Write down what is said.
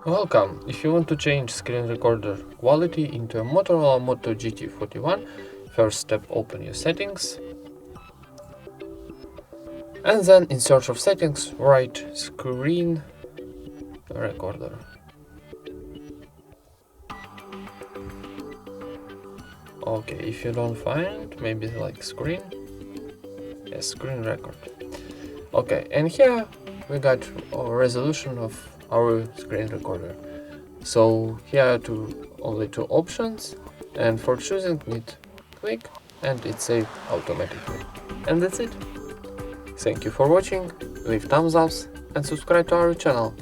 Welcome! If you want to change screen recorder quality into a Motorola Moto GT41, first step, open your settings, and then in search of settings write screen recorder. Okay, if you don't find, maybe like screen, yes, screen record. Okay, and here we got a resolution of our screen recorder. So here are only two options, and for choosing it, click and it saves automatically. And that's it. Thank you for watching, leave thumbs ups and subscribe to our channel.